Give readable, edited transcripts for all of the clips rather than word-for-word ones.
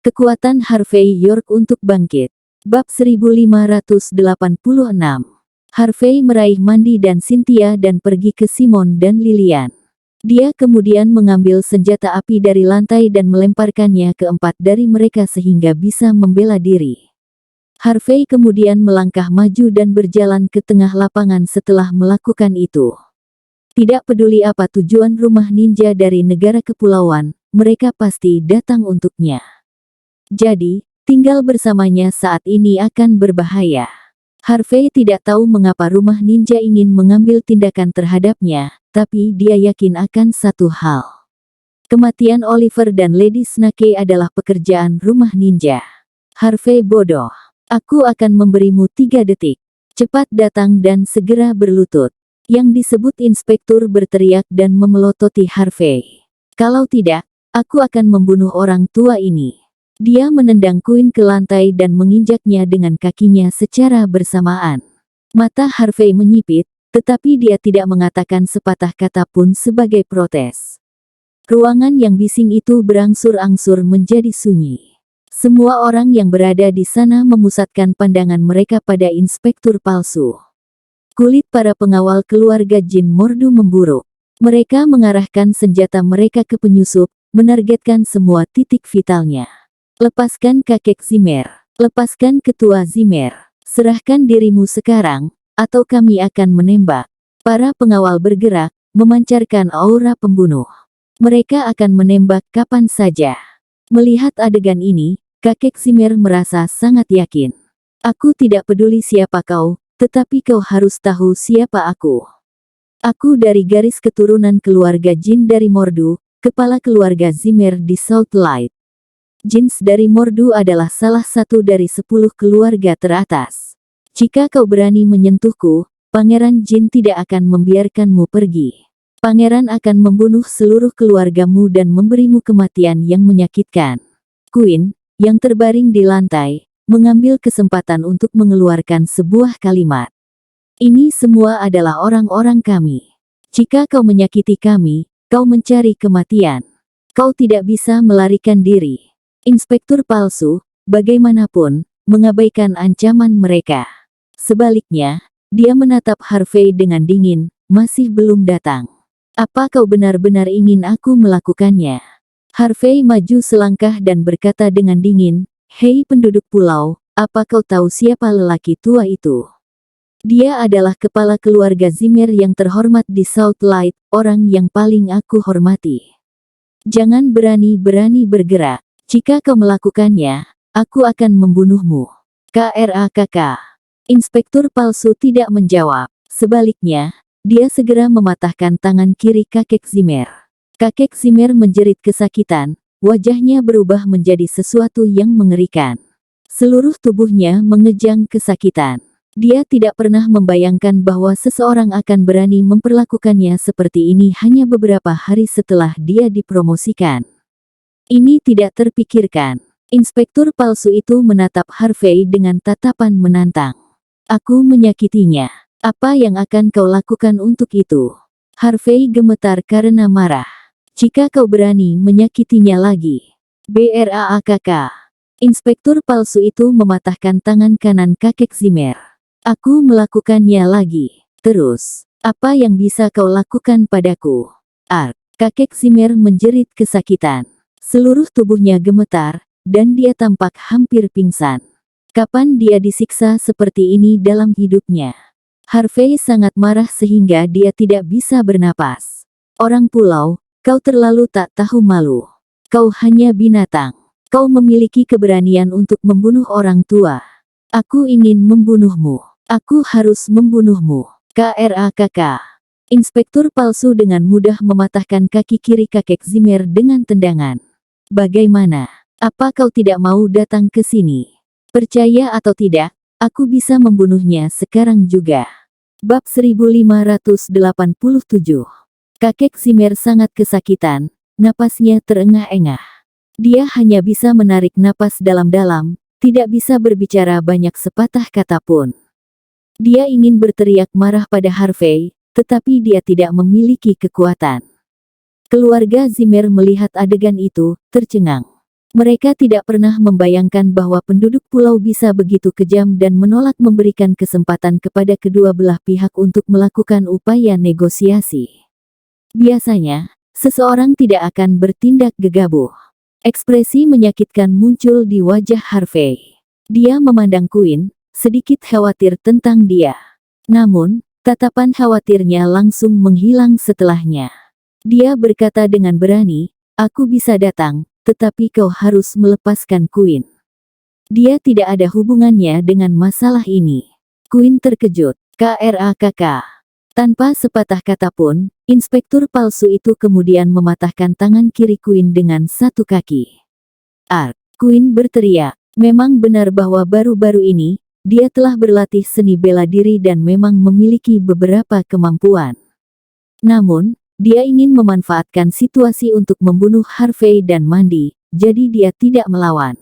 Kekuatan Harvey York untuk bangkit. Bab 1586. Harvey meraih Mandy dan Cynthia dan pergi ke Simon dan Lilian. Dia kemudian mengambil senjata api dari lantai dan melemparkannya ke 4 dari mereka sehingga bisa membela diri. Harvey kemudian melangkah maju dan berjalan ke tengah lapangan setelah melakukan itu. Tidak peduli apa tujuan rumah ninja dari negara kepulauan, mereka pasti datang untuknya. Jadi, tinggal bersamanya saat ini akan berbahaya. Harvey tidak tahu mengapa rumah ninja ingin mengambil tindakan terhadapnya, tapi dia yakin akan satu hal. Kematian Oliver dan Lady Snake adalah pekerjaan rumah ninja. Harvey bodoh. Aku akan memberimu 3 detik. Cepat datang dan segera berlutut. Yang disebut inspektur berteriak dan memelototi Harvey. Kalau tidak, aku akan membunuh orang tua ini. Dia menendang Queen ke lantai dan menginjaknya dengan kakinya secara bersamaan. Mata Harvey menyipit, tetapi dia tidak mengatakan sepatah kata pun sebagai protes. Ruangan yang bising itu berangsur-angsur menjadi sunyi. Semua orang yang berada di sana memusatkan pandangan mereka pada inspektur palsu. Kulit para pengawal keluarga Jin Mordu memburuk. Mereka mengarahkan senjata mereka ke penyusup, menargetkan semua titik vitalnya. Lepaskan kakek Zimmer. Lepaskan ketua Zimmer. Serahkan dirimu sekarang, atau kami akan menembak. Para pengawal bergerak, memancarkan aura pembunuh. Mereka akan menembak kapan saja. Melihat adegan ini, kakek Zimmer merasa sangat yakin. Aku tidak peduli siapa kau, tetapi kau harus tahu siapa aku. Aku dari garis keturunan keluarga Jin dari Mordu, kepala keluarga Zimmer di South Light. Jins dari Mordu adalah salah satu dari 10 keluarga teratas. Jika kau berani menyentuhku, Pangeran Jin tidak akan membiarkanmu pergi. Pangeran akan membunuh seluruh keluargamu dan memberimu kematian yang menyakitkan. Queen, yang terbaring di lantai, mengambil kesempatan untuk mengeluarkan sebuah kalimat. Ini semua adalah orang-orang kami. Jika kau menyakiti kami, kau mencari kematian. Kau tidak bisa melarikan diri. Inspektur palsu, bagaimanapun, mengabaikan ancaman mereka. Sebaliknya, dia menatap Harvey dengan dingin, masih belum datang. Apa kau benar-benar ingin aku melakukannya? Harvey maju selangkah dan berkata dengan dingin, hei penduduk pulau, apa kau tahu siapa lelaki tua itu? Dia adalah kepala keluarga Zimmer yang terhormat di South Light, orang yang paling aku hormati. Jangan berani-berani bergerak. Jika kau melakukannya, aku akan membunuhmu. KRAKK. Inspektur palsu tidak menjawab. Sebaliknya, dia segera mematahkan tangan kiri kakek Zimmer. Kakek Zimmer menjerit kesakitan, wajahnya berubah menjadi sesuatu yang mengerikan. Seluruh tubuhnya mengejang kesakitan. Dia tidak pernah membayangkan bahwa seseorang akan berani memperlakukannya seperti ini hanya beberapa hari setelah dia dipromosikan. Ini tidak terpikirkan. Inspektur palsu itu menatap Harvey dengan tatapan menantang. Aku menyakitinya. Apa yang akan kau lakukan untuk itu? Harvey gemetar karena marah. Jika kau berani menyakitinya lagi. BRAAKK. Inspektur palsu itu mematahkan tangan kanan kakek Zimmer. Aku melakukannya lagi. Terus, apa yang bisa kau lakukan padaku? Kakek Zimmer menjerit kesakitan. Seluruh tubuhnya gemetar, dan dia tampak hampir pingsan. Kapan dia disiksa seperti ini dalam hidupnya? Harvey sangat marah sehingga dia tidak bisa bernapas. Orang pulau, kau terlalu tak tahu malu. Kau hanya binatang. Kau memiliki keberanian untuk membunuh orang tua. Aku ingin membunuhmu. Aku harus membunuhmu. KRAKK. Inspektur palsu dengan mudah mematahkan kaki kiri kakek Zimmer dengan tendangan. Bagaimana? Apa kau tidak mau datang ke sini? Percaya atau tidak, aku bisa membunuhnya sekarang juga. Bab 1587. Kakek Zimmer sangat kesakitan, napasnya terengah-engah. Dia hanya bisa menarik napas dalam-dalam, tidak bisa berbicara banyak sepatah kata pun. Dia ingin berteriak marah pada Harvey, tetapi dia tidak memiliki kekuatan. Keluarga Zimmer melihat adegan itu, tercengang. Mereka tidak pernah membayangkan bahwa penduduk pulau bisa begitu kejam dan menolak memberikan kesempatan kepada kedua belah pihak untuk melakukan upaya negosiasi. Biasanya, seseorang tidak akan bertindak gegabah. Ekspresi menyakitkan muncul di wajah Harvey. Dia memandang Quinn, sedikit khawatir tentang dia. Namun, tatapan khawatirnya langsung menghilang setelahnya. Dia berkata dengan berani, "Aku bisa datang, tetapi kau harus melepaskan Quinn." Dia tidak ada hubungannya dengan masalah ini. Quinn terkejut. KRAKK. Tanpa sepatah kata pun, inspektur palsu itu kemudian mematahkan tangan kiri Quinn dengan satu kaki. Quinn berteriak. Memang benar bahwa baru-baru ini, dia telah berlatih seni bela diri dan memang memiliki beberapa kemampuan. Namun, dia ingin memanfaatkan situasi untuk membunuh Harvey dan Mandy, jadi dia tidak melawan.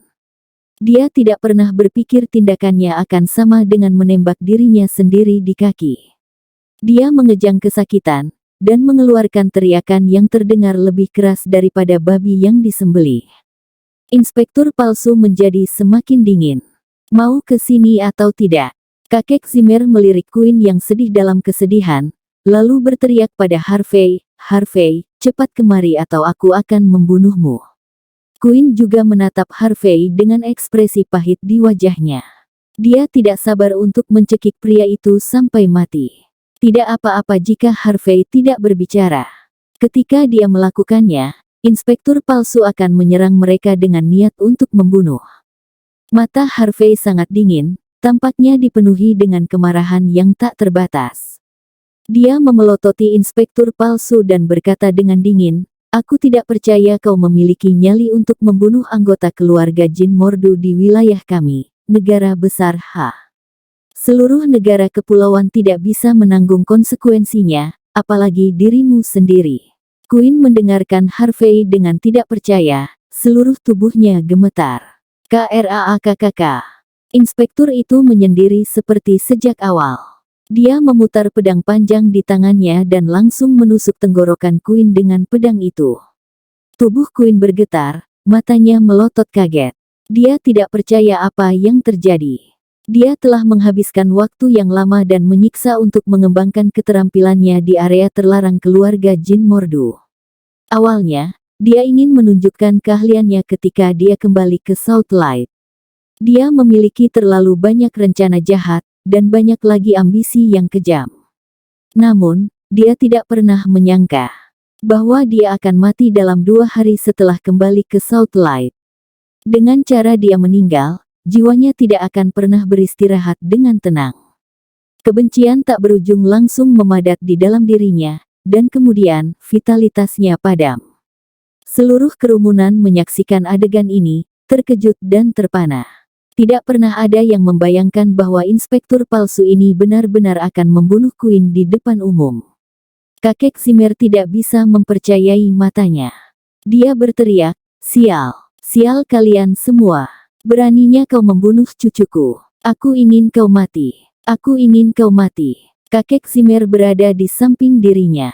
Dia tidak pernah berpikir tindakannya akan sama dengan menembak dirinya sendiri di kaki. Dia mengejang kesakitan, dan mengeluarkan teriakan yang terdengar lebih keras daripada babi yang disembelih. Inspektur palsu menjadi semakin dingin. "Mau ke sini atau tidak?" Kakek Zimmer melirik Quinn yang sedih dalam kesedihan, lalu berteriak pada Harvey, "Harvey, cepat kemari atau aku akan membunuhmu." Quinn juga menatap Harvey dengan ekspresi pahit di wajahnya. Dia tidak sabar untuk mencekik pria itu sampai mati. Tidak apa-apa jika Harvey tidak berbicara. Ketika dia melakukannya, inspektur palsu akan menyerang mereka dengan niat untuk membunuh. Mata Harvey sangat dingin, tampaknya dipenuhi dengan kemarahan yang tak terbatas. Dia memelototi inspektur palsu dan berkata dengan dingin, "Aku tidak percaya kau memiliki nyali untuk membunuh anggota keluarga Jin Mordu di wilayah kami, negara besar H. Seluruh negara kepulauan tidak bisa menanggung konsekuensinya, apalagi dirimu sendiri." Quinn mendengarkan Harvey dengan tidak percaya, seluruh tubuhnya gemetar. KRAKKK. Inspektur itu menyendiri seperti sejak awal. Dia memutar pedang panjang di tangannya dan langsung menusuk tenggorokan Quinn dengan pedang itu. Tubuh Quinn bergetar, matanya melotot kaget. Dia tidak percaya apa yang terjadi. Dia telah menghabiskan waktu yang lama dan menyiksa untuk mengembangkan keterampilannya di area terlarang keluarga Jin Mordu. Awalnya, dia ingin menunjukkan keahliannya ketika dia kembali ke Southlight. Dia memiliki terlalu banyak rencana jahat, dan banyak lagi ambisi yang kejam. Namun, dia tidak pernah menyangka bahwa dia akan mati dalam 2 hari setelah kembali ke Southlight. Dengan cara dia meninggal, jiwanya tidak akan pernah beristirahat dengan tenang. Kebencian tak berujung langsung memadat di dalam dirinya, dan kemudian vitalitasnya padam. Seluruh kerumunan menyaksikan adegan ini, terkejut dan terpana. Tidak pernah ada yang membayangkan bahwa inspektur palsu ini benar-benar akan membunuh Quinn di depan umum. Kakek Zimmer tidak bisa mempercayai matanya. Dia berteriak, "Sial! Sial kalian semua! Beraninya kau membunuh cucuku. Aku ingin kau mati. Aku ingin kau mati." Kakek Zimmer berada di samping dirinya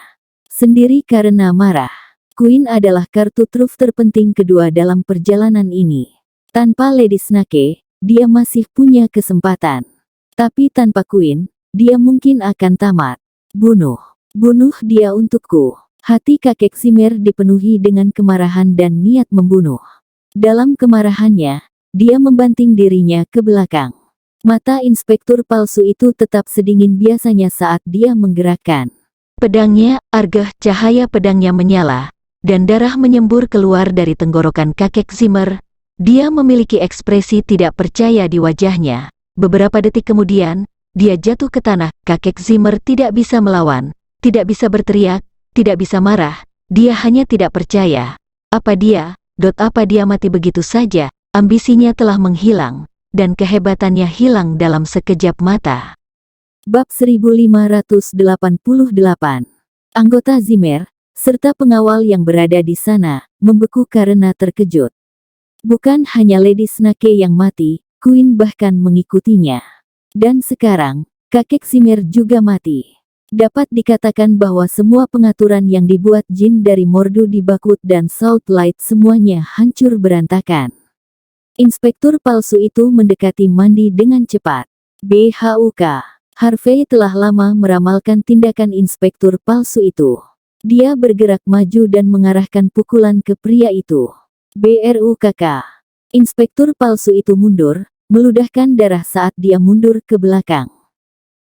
sendiri karena marah. Quinn adalah kartu truf terpenting kedua dalam perjalanan ini. Tanpa Lady Snake, dia masih punya kesempatan. Tapi tanpa Quinn, dia mungkin akan tamat. "Bunuh. Bunuh dia untukku." Hati kakek Zimmer dipenuhi dengan kemarahan dan niat membunuh. Dalam kemarahannya, dia membanting dirinya ke belakang. Mata inspektur palsu itu tetap sedingin biasanya saat dia menggerakkan pedangnya. Argah cahaya pedangnya menyala, dan darah menyembur keluar dari tenggorokan kakek Zimmer. Dia memiliki ekspresi tidak percaya di wajahnya. Beberapa detik kemudian, dia jatuh ke tanah. Kakek Zimmer tidak bisa melawan, tidak bisa berteriak, tidak bisa marah. Dia hanya tidak percaya. Apa dia mati begitu saja? Ambisinya telah menghilang, dan kehebatannya hilang dalam sekejap mata. Bab 1588. Anggota Zimmer, serta pengawal yang berada di sana, membeku karena terkejut. Bukan hanya Lady Snake yang mati, Quinn bahkan mengikutinya. Dan sekarang, kakek Zimmer juga mati. Dapat dikatakan bahwa semua pengaturan yang dibuat Jin dari Mordu di Bakut dan Salt Light semuanya hancur berantakan. Inspektur palsu itu mendekati Mandi dengan cepat. BHUK. Harvey telah lama meramalkan tindakan inspektur palsu itu. Dia bergerak maju dan mengarahkan pukulan ke pria itu. BRUKK. Inspektur palsu itu mundur, meludahkan darah saat dia mundur ke belakang.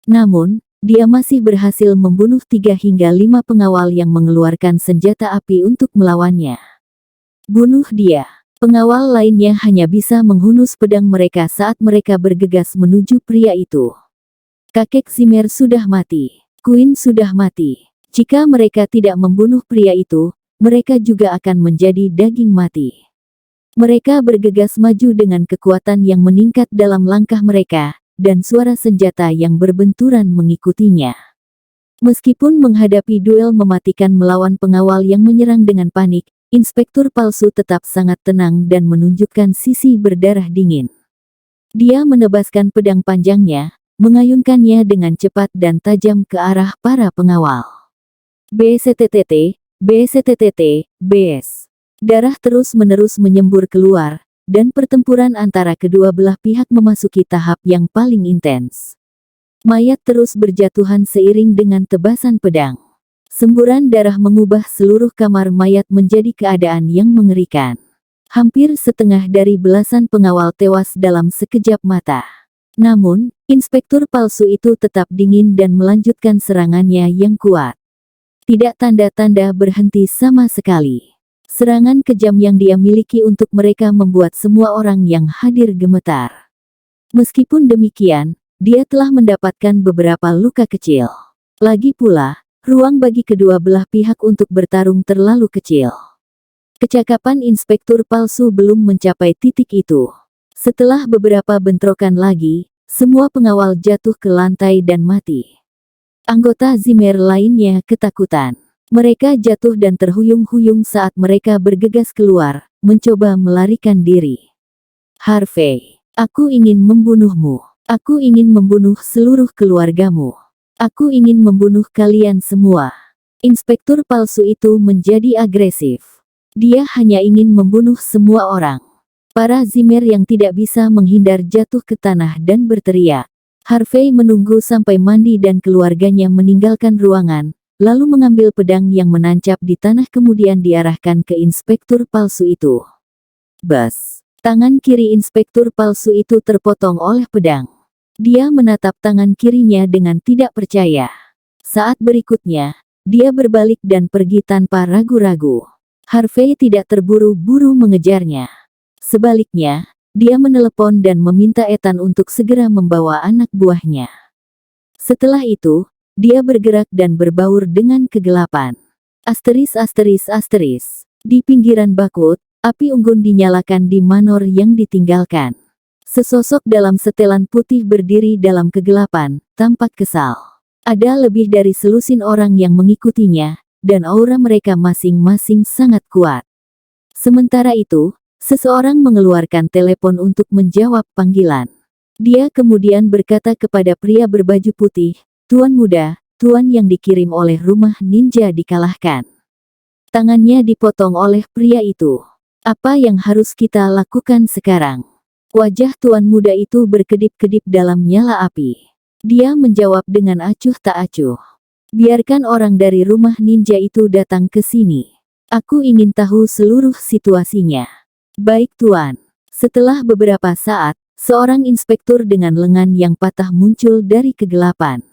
Namun, dia masih berhasil membunuh 3 hingga 5 pengawal yang mengeluarkan senjata api untuk melawannya. Bunuh dia. Pengawal lainnya hanya bisa menghunus pedang mereka saat mereka bergegas menuju pria itu. Kakek Zimmer sudah mati. Queen sudah mati. Jika mereka tidak membunuh pria itu, mereka juga akan menjadi daging mati. Mereka bergegas maju dengan kekuatan yang meningkat dalam langkah mereka, dan suara senjata yang berbenturan mengikutinya. Meskipun menghadapi duel mematikan melawan pengawal yang menyerang dengan panik, inspektur palsu tetap sangat tenang dan menunjukkan sisi berdarah dingin. Dia menebaskan pedang panjangnya, mengayunkannya dengan cepat dan tajam ke arah para pengawal. BSTTT, BSTTT, BS. Darah terus-menerus menyembur keluar, dan pertempuran antara kedua belah pihak memasuki tahap yang paling intens. Mayat terus berjatuhan seiring dengan tebasan pedang. Semburan darah mengubah seluruh kamar mayat menjadi keadaan yang mengerikan. Hampir setengah dari belasan pengawal tewas dalam sekejap mata. Namun, inspektur palsu itu tetap dingin dan melanjutkan serangannya yang kuat. Tidak tanda-tanda berhenti sama sekali. Serangan kejam yang dia miliki untuk mereka membuat semua orang yang hadir gemetar. Meskipun demikian, dia telah mendapatkan beberapa luka kecil. Lagi pula, ruang bagi kedua belah pihak untuk bertarung terlalu kecil. Kecakapan inspektur palsu belum mencapai titik itu. Setelah beberapa bentrokan lagi, semua pengawal jatuh ke lantai dan mati. Anggota Zimmer lainnya ketakutan. Mereka jatuh dan terhuyung-huyung saat mereka bergegas keluar, mencoba melarikan diri. Harvey, aku ingin membunuhmu. Aku ingin membunuh seluruh keluargamu. Aku ingin membunuh kalian semua. Inspektur palsu itu menjadi agresif. Dia hanya ingin membunuh semua orang. Para Zimmer yang tidak bisa menghindar jatuh ke tanah dan berteriak. Harvey menunggu sampai Mandi dan keluarganya meninggalkan ruangan, lalu mengambil pedang yang menancap di tanah kemudian diarahkan ke inspektur palsu itu. Bas! Tangan kiri inspektur palsu itu terpotong oleh pedang. Dia menatap tangan kirinya dengan tidak percaya. Saat berikutnya, dia berbalik dan pergi tanpa ragu-ragu. Harvey tidak terburu-buru mengejarnya. Sebaliknya, dia menelepon dan meminta Ethan untuk segera membawa anak buahnya. Setelah itu, dia bergerak dan berbaur dengan kegelapan. Di pinggiran Bakut, api unggun dinyalakan di manor yang ditinggalkan. Sesosok dalam setelan putih berdiri dalam kegelapan, tampak kesal. Ada lebih dari selusin orang yang mengikutinya, dan aura mereka masing-masing sangat kuat. Sementara itu, seseorang mengeluarkan telepon untuk menjawab panggilan. Dia kemudian berkata kepada pria berbaju putih, "Tuan muda, tuan yang dikirim oleh rumah ninja dikalahkan." Tangannya dipotong oleh pria itu. Apa yang harus kita lakukan sekarang? Wajah tuan muda itu berkedip-kedip dalam nyala api. Dia menjawab dengan acuh tak acuh. Biarkan orang dari rumah ninja itu datang ke sini. Aku ingin tahu seluruh situasinya. Baik tuan. Setelah beberapa saat, seorang inspektur dengan lengan yang patah muncul dari kegelapan.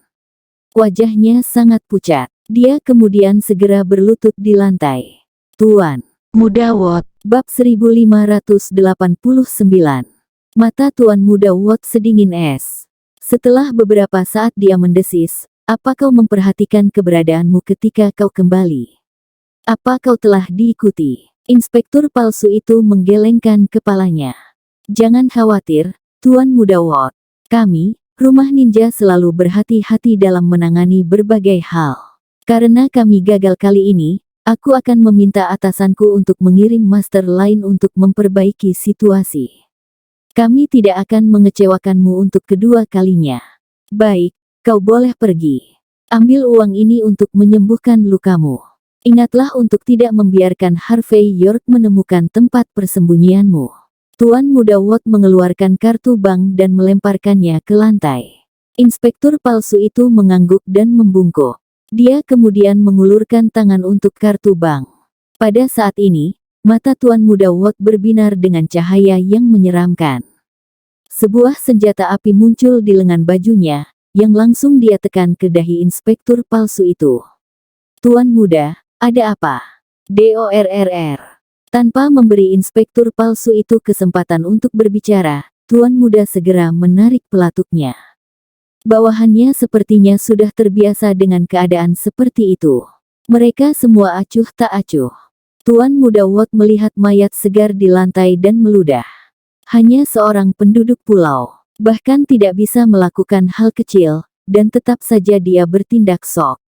Wajahnya sangat pucat. Dia kemudian segera berlutut di lantai. Tuan Muda Watt, bab 1589. Mata Tuan Muda Watt sedingin es. Setelah beberapa saat dia mendesis, apa kau memperhatikan keberadaanmu ketika kau kembali? Apa kau telah diikuti? Inspektur palsu itu menggelengkan kepalanya. Jangan khawatir, Tuan Muda Watt. Kami, Rumah Ninja selalu berhati-hati dalam menangani berbagai hal. Karena kami gagal kali ini, aku akan meminta atasanku untuk mengirim master lain untuk memperbaiki situasi. Kami tidak akan mengecewakanmu untuk kedua kalinya. Baik, kau boleh pergi. Ambil uang ini untuk menyembuhkan lukamu. Ingatlah untuk tidak membiarkan Harvey York menemukan tempat persembunyianmu. Tuan Muda Watt mengeluarkan kartu bank dan melemparkannya ke lantai. Inspektur palsu itu mengangguk dan membungkuk. Dia kemudian mengulurkan tangan untuk kartu bank. Pada saat ini, mata Tuan Muda Watt berbinar dengan cahaya yang menyeramkan. Sebuah senjata api muncul di lengan bajunya, yang langsung dia tekan ke dahi inspektur palsu itu. Tuan Muda, ada apa? DORRR. Tanpa memberi inspektur palsu itu kesempatan untuk berbicara, Tuan Muda segera menarik pelatuknya. Bawahannya sepertinya sudah terbiasa dengan keadaan seperti itu. Mereka semua acuh tak acuh. Tuan Muda Watt melihat mayat segar di lantai dan meludah. Hanya seorang penduduk pulau, bahkan tidak bisa melakukan hal kecil, dan tetap saja dia bertindak sok.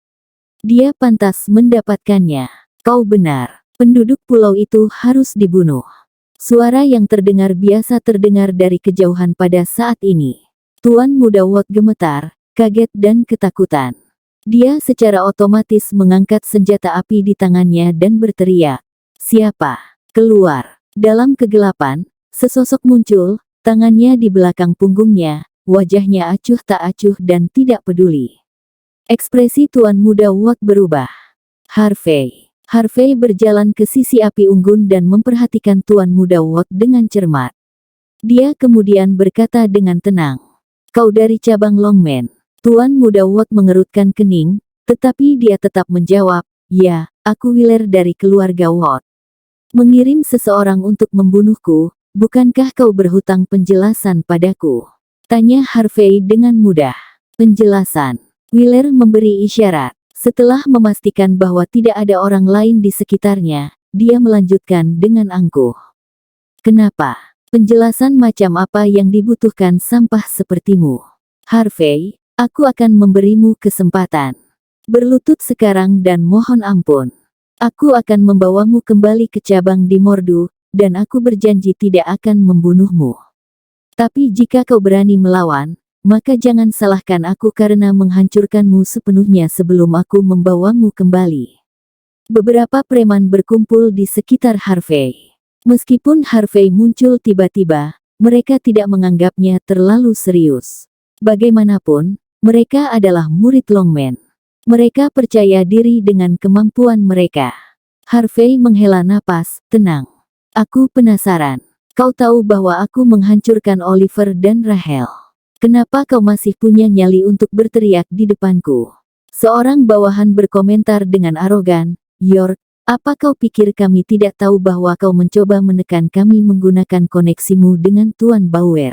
Dia pantas mendapatkannya. Kau benar, penduduk pulau itu harus dibunuh. Suara yang terdengar biasa terdengar dari kejauhan pada saat ini. Tuan Muda Watt gemetar, kaget dan ketakutan. Dia secara otomatis mengangkat senjata api di tangannya dan berteriak, "Siapa? Keluar!" Dalam kegelapan, sesosok muncul, tangannya di belakang punggungnya, wajahnya acuh tak acuh dan tidak peduli. Ekspresi Tuan Muda Watt berubah. Harvey berjalan ke sisi api unggun dan memperhatikan Tuan Muda Watt dengan cermat. Dia kemudian berkata dengan tenang, "Kau dari cabang Longman." Tuan Muda Watt mengerutkan kening, tetapi dia tetap menjawab, "Ya, aku Wheeler dari keluarga Watt." "Mengirim seseorang untuk membunuhku, bukankah kau berhutang penjelasan padaku?" tanya Harvey dengan mudah. "Penjelasan?" Wheeler memberi isyarat. Setelah memastikan bahwa tidak ada orang lain di sekitarnya, dia melanjutkan dengan angkuh. "Kenapa? Penjelasan macam apa yang dibutuhkan sampah sepertimu? Harvey, aku akan memberimu kesempatan. Berlutut sekarang dan mohon ampun. Aku akan membawamu kembali ke cabang di Mordu, dan aku berjanji tidak akan membunuhmu. Tapi jika kau berani melawan, maka jangan salahkan aku karena menghancurkanmu sepenuhnya sebelum aku membawamu kembali." Beberapa preman berkumpul di sekitar Harvey. Meskipun Harvey muncul tiba-tiba, mereka tidak menganggapnya terlalu serius. Bagaimanapun, mereka adalah murid Longman. Mereka percaya diri dengan kemampuan mereka. Harvey menghela napas, tenang. "Aku penasaran. Kau tahu bahwa aku menghancurkan Oliver dan Rachel. Kenapa kau masih punya nyali untuk berteriak di depanku?" Seorang bawahan berkomentar dengan arogan, "York, apa kau pikir kami tidak tahu bahwa kau mencoba menekan kami menggunakan koneksimu dengan Tuan Bauer?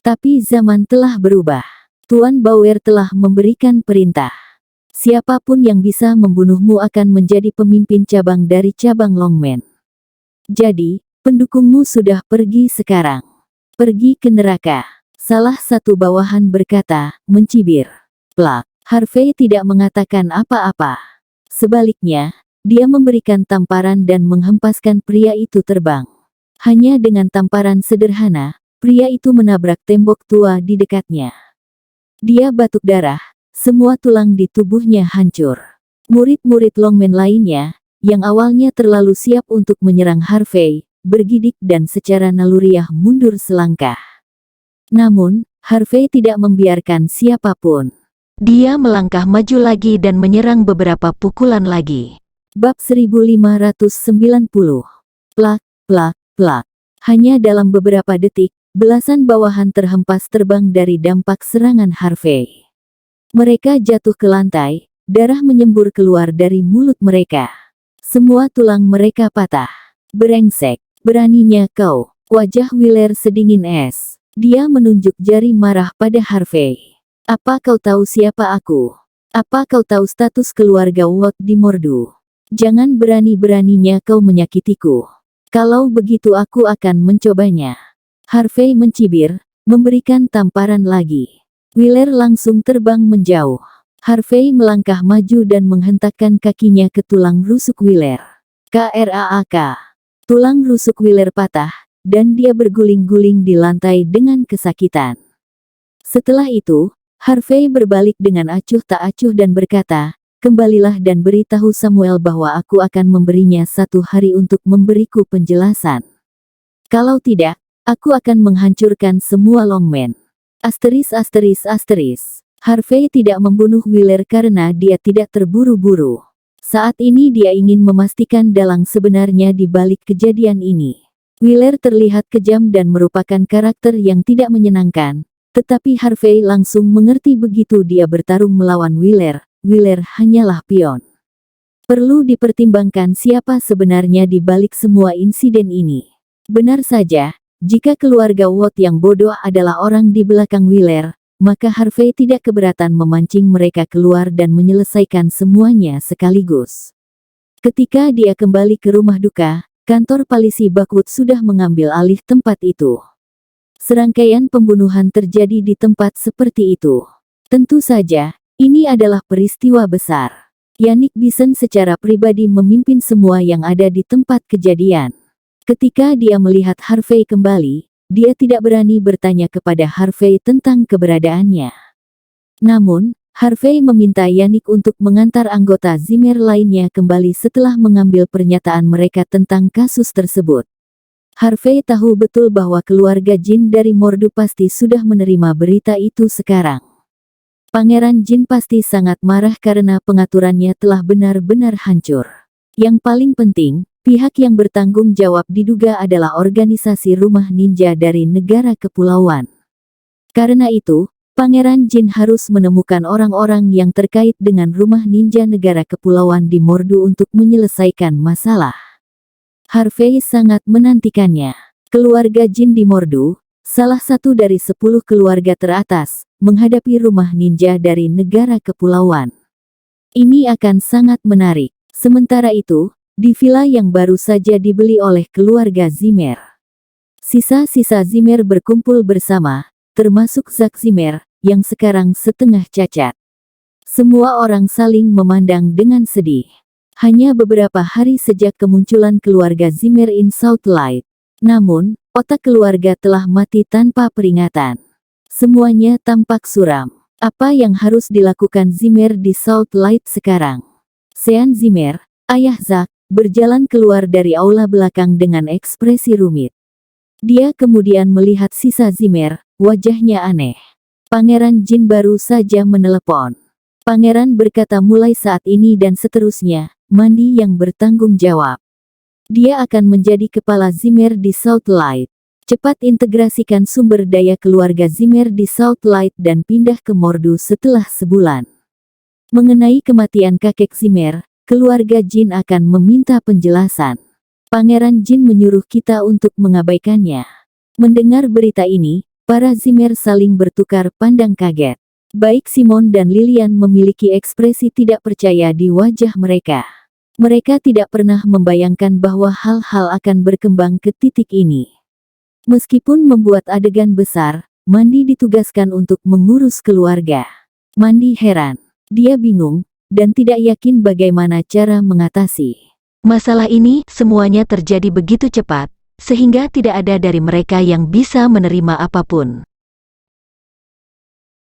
Tapi zaman telah berubah. Tuan Bauer telah memberikan perintah. Siapapun yang bisa membunuhmu akan menjadi pemimpin cabang dari cabang Longman. Jadi, pendukungmu sudah pergi sekarang. Pergi ke neraka." Salah satu bawahan berkata, mencibir. Plak. Harvey tidak mengatakan apa-apa. Sebaliknya, dia memberikan tamparan dan menghempaskan pria itu terbang. Hanya dengan tamparan sederhana, pria itu menabrak tembok tua di dekatnya. Dia batuk darah, semua tulang di tubuhnya hancur. Murid-murid Longman lainnya, yang awalnya terlalu siap untuk menyerang Harvey, bergidik dan secara naluriah mundur selangkah. Namun, Harvey tidak membiarkan siapapun. Dia melangkah maju lagi dan menyerang beberapa pukulan lagi. Bab 1590. Plak, plak, plak. Hanya dalam beberapa detik, belasan bawahan terhempas terbang dari dampak serangan Harvey. Mereka jatuh ke lantai, darah menyembur keluar dari mulut mereka. Semua tulang mereka patah. "Berengsek, beraninya kau." Wajah Wheeler sedingin es. Dia menunjuk jari marah pada Harvey. "Apa kau tahu siapa aku? Apa kau tahu status keluarga Watt di Mordu? Jangan berani-beraninya kau menyakitiku. Kalau begitu aku akan mencobanya." Harvey mencibir, memberikan tamparan lagi. Wheeler langsung terbang menjauh. Harvey melangkah maju dan menghentakkan kakinya ke tulang rusuk Wheeler. Kraak. Tulang rusuk Wheeler patah, dan dia berguling-guling di lantai dengan kesakitan. Setelah itu, Harvey berbalik dengan acuh tak acuh dan berkata, "Kembalilah dan beritahu Samuel bahwa aku akan memberinya 1 hari untuk memberiku penjelasan. Kalau tidak, aku akan menghancurkan semua Longmen." Harvey tidak membunuh Wheeler karena dia tidak terburu-buru. Saat ini dia ingin memastikan dalang sebenarnya di balik kejadian ini. Wheeler terlihat kejam dan merupakan karakter yang tidak menyenangkan, tetapi Harvey langsung mengerti begitu dia bertarung melawan Wheeler. Wheeler hanyalah pion. Perlu dipertimbangkan siapa sebenarnya di balik semua insiden ini. Benar saja, jika keluarga Watt yang bodoh adalah orang di belakang Wheeler, maka Harvey tidak keberatan memancing mereka keluar dan menyelesaikan semuanya sekaligus. Ketika dia kembali ke rumah duka, kantor polisi Buckwood sudah mengambil alih tempat itu. Serangkaian pembunuhan terjadi di tempat seperti itu. Tentu saja, ini adalah peristiwa besar. Yannick Bison secara pribadi memimpin semua yang ada di tempat kejadian. Ketika dia melihat Harvey kembali, dia tidak berani bertanya kepada Harvey tentang keberadaannya. Namun, Harvey meminta Yannick untuk mengantar anggota Zimmer lainnya kembali setelah mengambil pernyataan mereka tentang kasus tersebut. Harvey tahu betul bahwa keluarga Jin dari Mordu pasti sudah menerima berita itu sekarang. Pangeran Jin pasti sangat marah karena pengaturannya telah benar-benar hancur. Yang paling penting, pihak yang bertanggung jawab diduga adalah organisasi rumah ninja dari negara kepulauan. Karena itu, Pangeran Jin harus menemukan orang-orang yang terkait dengan rumah ninja negara kepulauan di Mordu untuk menyelesaikan masalah. Harvey sangat menantikannya. Keluarga Jin di Mordu, salah satu dari 10 keluarga teratas, menghadapi rumah ninja dari negara kepulauan. Ini akan sangat menarik. Sementara itu, di villa yang baru saja dibeli oleh keluarga Zimmer, sisa-sisa Zimmer berkumpul bersama, termasuk Zack Zimmer, yang sekarang setengah cacat. Semua orang saling memandang dengan sedih. Hanya beberapa hari sejak kemunculan keluarga Zimmer in South Light. Namun, otak keluarga telah mati tanpa peringatan. Semuanya tampak suram. Apa yang harus dilakukan Zimmer di South Light sekarang? Sean Zimmer, ayah Zack, berjalan keluar dari aula belakang dengan ekspresi rumit. Dia kemudian melihat sisa Zimmer, wajahnya aneh. Pangeran Jin baru saja menelepon. Pangeran berkata mulai saat ini dan seterusnya, Mandy yang bertanggung jawab. Dia akan menjadi kepala Zimmer di South Light. Cepat integrasikan sumber daya keluarga Zimmer di South Light dan pindah ke Mordu setelah sebulan. Mengenai kematian kakek Zimmer, keluarga Jin akan meminta penjelasan. Pangeran Jin menyuruh kita untuk mengabaikannya. Mendengar berita ini, para Zimmer saling bertukar pandang kaget. Baik Simon dan Lilian memiliki ekspresi tidak percaya di wajah mereka. Mereka tidak pernah membayangkan bahwa hal-hal akan berkembang ke titik ini. Meskipun membuat adegan besar, Mandy ditugaskan untuk mengurus keluarga. Mandy heran. Dia bingung dan tidak yakin bagaimana cara mengatasi masalah ini. Semuanya terjadi begitu cepat, sehingga tidak ada dari mereka yang bisa menerima apapun.